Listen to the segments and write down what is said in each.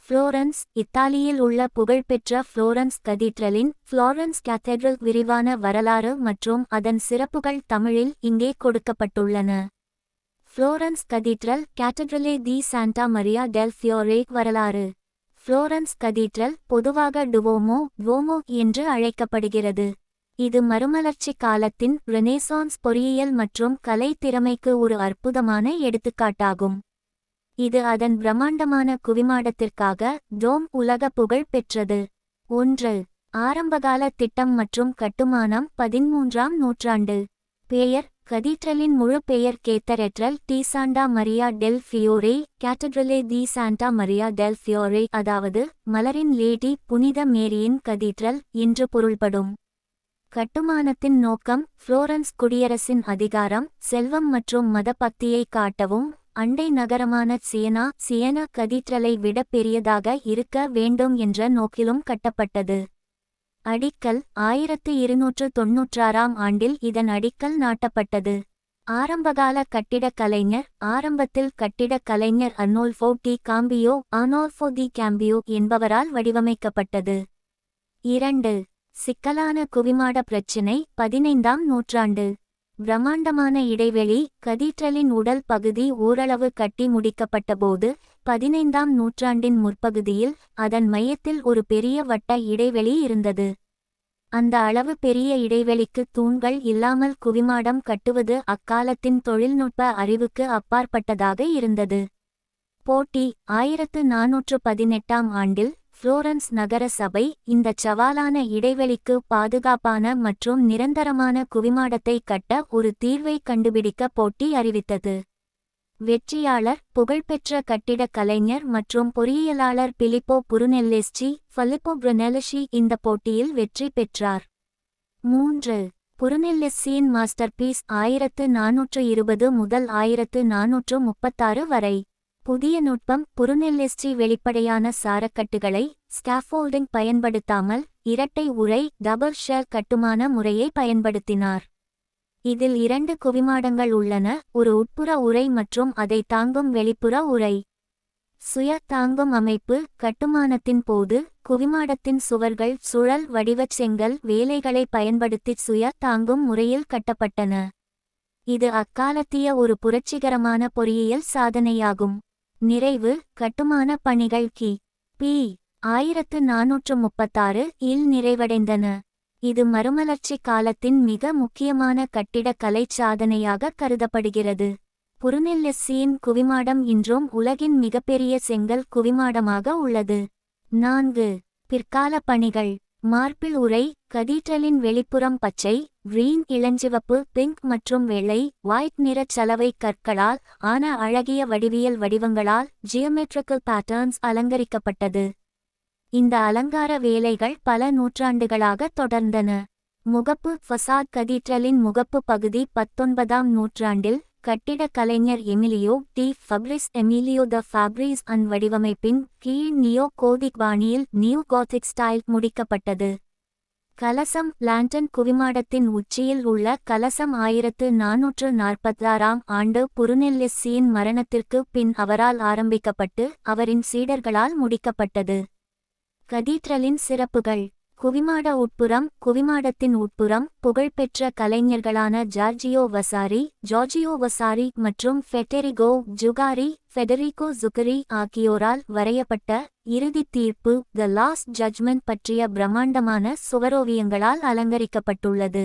Florence, இத்தாலியில் உள்ள புகழ்பெற்ற புளோரன்ஸ் கதீட்ரலின் புளோரன்ஸ் கேத்தட்ரல் விரிவான வரலாறு மற்றும் அதன் சிறப்புகள் தமிழில் இங்கே கொடுக்கப்பட்டுள்ளன. புளோரன்ஸ் கதீட்ரல் கேத்தட்ரலே தி சாண்டா மரியா டெல் ஃபியோரே. வரலாறு. புளோரன்ஸ் கதீட்ரல் பொதுவாக டுவோமோ என்று அழைக்கப்படுகிறது. இது மறுமலர்ச்சி காலத்தின் ரெனேசான்ஸ் பொறியியல் மற்றும் கலை திறமைக்கு ஒரு அற்புதமான எடுத்துக்காட்டாகும். இது அதன் பிரம்மாண்டமான குவிமாடத்திற்காக உலக புகழ் பெற்றது. 1. ஆரம்பகால திட்டம் மற்றும் கட்டுமானம் 13ஆம் நூற்றாண்டு. பெயர். கதீட்ரலின் முழு பெயர் கேத்தரெட்ரல் டி சாண்டா மரியா டெல் ஃபியோரே, கேத்தட்ரலே தி சாண்டா மரியா டெல் ஃபியோரே, அதாவது மலரின் லேடி புனித மேரியின் கதீட்ரல் என்று பொருள்படும். கட்டுமானத்தின் நோக்கம் புளோரன்ஸ் குடியரசின் அதிகாரம், செல்வம் மற்றும் மதபக்தியை காட்டவும், அண்டை நகரமான சியனா கதீட்ரலை விட பெரியதாக இருக்க வேண்டும் என்ற நோக்கிலும் கட்டப்பட்டது. அடிக்கல். 1296ஆம் ஆண்டில் இதன் அடிக்கல் நாட்டப்பட்டது. ஆரம்பகால கட்டிடக் கலைஞர். ஆரம்பத்தில் கட்டிடக் கலைஞர் அர்னோல்ஃபோ டி காம்பியோ என்பவரால் வடிவமைக்கப்பட்டது. 2. சிக்கலான குவிமாட பிரச்சினை. 15ஆம் நூற்றாண்டு. பிரம்மாண்டமான இடைவெளி. கதீட்ரலின் உடல் பகுதி ஓரளவு கட்டி முடிக்கப்பட்டபோது 15ஆம் நூற்றாண்டின் முற்பகுதியில் அதன் மையத்தில் ஒரு பெரிய வட்ட இடைவெளி இருந்தது. அந்த அளவு பெரிய இடைவெளிக்கு தூண்கள் இல்லாமல் குவிமாடம் கட்டுவது அக்காலத்தின் தொழில்நுட்ப அறிவுக்கு அப்பாற்பட்டதாக இருந்தது. போட்டி. 1418ஆம் ஆண்டில் புளோரன்ஸ் நகர சபை இந்த சவாலான இடைவெளிக்கு பாதுகாப்பான மற்றும் நிரந்தரமான குவிமாடத்தை கட்ட ஒரு தீர்வை கண்டுபிடிக்க போட்டி அறிவித்தது. வெற்றியாளர். புகழ்பெற்ற கட்டிடக் கலைஞர் மற்றும் பொறியியலாளர் பிலிப்போ புருனெல்லெஸ்சி இந்த போட்டியில் வெற்றி பெற்றார். 3. புருனெல்லெஸ்சியின் மாஸ்டர்பீஸ் 1420 முதல் 1436 வரை. புதிய நுட்பம். புருனெல்லெஸ்சி வெளிப்படையான சாரக்கட்டுகளை ஸ்காஃபோல்டிங் பயன்படுத்தாமல் இரட்டை உறை டபுள் ஷெல் கட்டுமான முறையை பயன்படுத்தினார். இதில் 2 குவிமாடங்கள் உள்ளன, ஒரு உட்புற உறை மற்றும் அதை தாங்கும் வெளிப்புற உறை. சுய தாங்கும் அமைப்பு. கட்டுமானத்தின் போது குவிமாடத்தின் சுவர்கள் சுழல் வடிவச் செங்கல் வேலைகளை பயன்படுத்தி சுய தாங்கும் முறையில் கட்டப்பட்டன. இது அக்காலத்திய ஒரு புரட்சிகரமான பொறியியல் சாதனையாகும். நிறைவு. கட்டுமான பணிகள் பி. 1436 இல் நிறைவடைந்தன. இது மறுமலர்ச்சி காலத்தின் மிக முக்கியமான கட்டிடக் கலைச் சாதனையாக கருதப்படுகிறது. புருனெல்லெஸ்சியின் குவிமாடம் இன்றும் உலகின் மிகப்பெரிய செங்கல் குவிமாடமாக உள்ளது. 4. பிற்கால பணிகள். மார்பிள் உறை. கதீட்ரலின் வெளிப்புறம் பச்சை, கிரீன், இளஞ்சிவப்பு, பிங்க் மற்றும் வெள்ளை ஒயிட் நிறச் சலவை கற்களால் ஆன அழகிய வடிவியல் வடிவங்களால் ஜியோமெட்ரிக்கல் பேட்டர்ன்ஸ் அலங்கரிக்கப்பட்டது. இந்த அலங்கார வேலைகள் பல நூற்றாண்டுகளாக தொடர்ந்தன. முகப்பு. ஃபசாட். கதீட்ரலின் முகப்பு பகுதி 19ஆம் நூற்றாண்டில் கட்டிடக் கலைஞர் எமிலியோ த ஃபாப்ரிஸ் வடிவமைப்பின் கீழ் நியோ கோதிக் பாணியில் நியூ கோதிக் ஸ்டைல் முடிக்கப்பட்டது. கலசம். லாண்டன். குவிமாடத்தின் உச்சியில் உள்ள கலசம் 1446ஆம் ஆண்டு புருனெல்லெஸ்சியின் மரணத்திற்கு பின் அவரால் ஆரம்பிக்கப்பட்டு அவரின் சீடர்களால் முடிக்கப்பட்டது. கதீட்ரலின் சிறப்புகள். குவிமாட உட்புறம். குவிமாடத்தின் உட்புறம் புகழ்பெற்ற கலைஞர்களான ஜார்ஜியோ வசாரி மற்றும் ஃபெடரிகோ ஜுகரி ஆகியோரால் வரையப்பட்ட இறுதித் தீர்ப்பு த லாஸ்ட் ஜட்ஜ்மெண்ட் பற்றிய பிரம்மாண்டமான சுவரோவியங்களால் அலங்கரிக்கப்பட்டுள்ளது.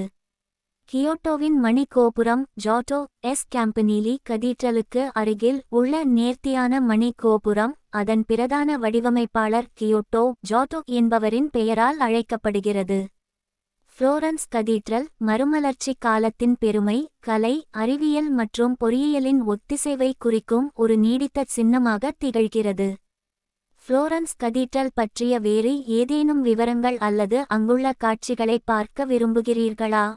கியோட்டோவின் மணி கோபுரம். ஜாட்டோ எஸ் கேம்பனிலி. கதீட்ரலுக்கு அருகில் உள்ள நேர்த்தியான மணி கோபுரம் அதன் பிரதான வடிவமைப்பாளர் ஜாட்டோ என்பவரின் பெயரால் அழைக்கப்படுகிறது. புளோரன்ஸ் கதீட்ரல் மறுமலர்ச்சி காலத்தின் பெருமை, கலை, அறிவியல் மற்றும் பொறியியலின் ஒத்திசைவை குறிக்கும் ஒரு நீடித்த சின்னமாக திகழ்கிறது. புளோரன்ஸ் கதீட்ரல் பற்றிய வேறு ஏதேனும் விவரங்கள் அல்லது அங்குள்ள காட்சிகளை பார்க்க விரும்புகிறீர்களா?